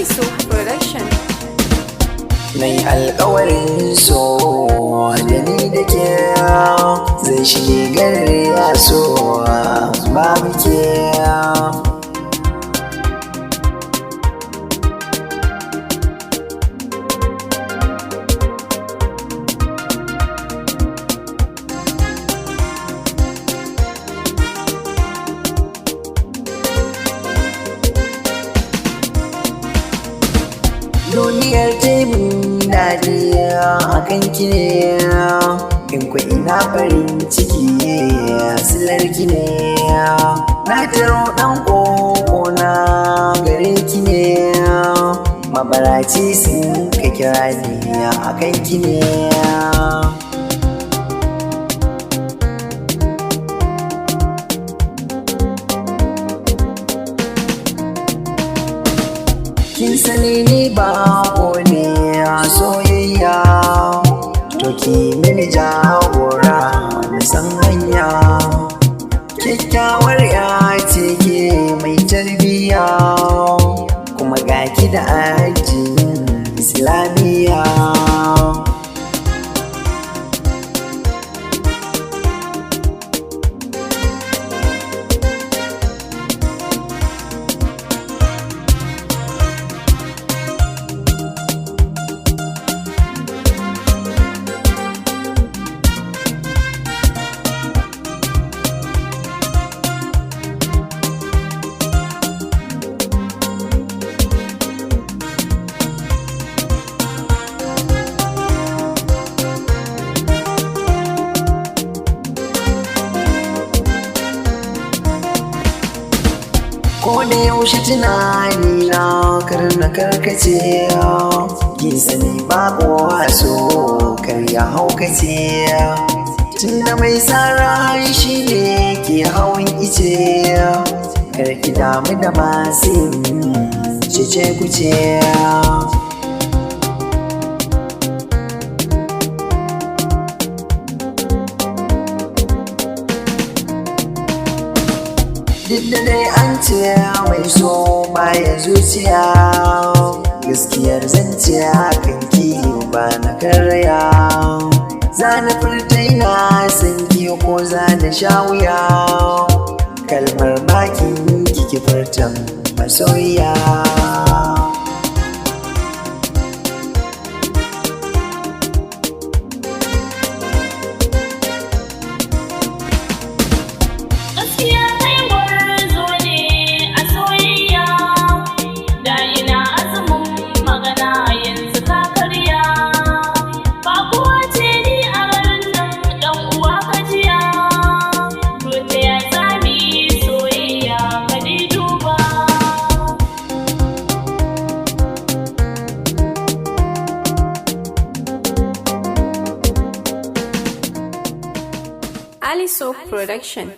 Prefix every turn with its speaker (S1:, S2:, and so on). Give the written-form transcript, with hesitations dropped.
S1: Aliso Production.
S2: Nai alƙawarin so da ni da ke zai shige gare ya so babu ke. Duniyar taimun daɗi a kan ki ne, in ku ina farin ciki silar ki ne. Na taro ɗan ƙoƙo na gare ki ne, mabaraci sun ka kira ni a kan ki ne. Kin sani ni ba ne a soyayya, to ki mini jagora na san hanya. Kyakkyawar ya ce ke mai tarbiyya, kuma ga ki da addinin Islamiyya. Ko da yaushe tunani na karna karkace, kin sani ba kowa so kar ya haukace. Tunda mai tsara shi ne ke hawan ice, kar ki damu da masu cece kuce. Duk da dai an ce mai so baya zuciya, gaskiyar zance kan ki ba na karya. Za na furta ina san ki ko za na sha wuya, kalmar bakin kiki furtan masoyiya.
S1: Aliso Production.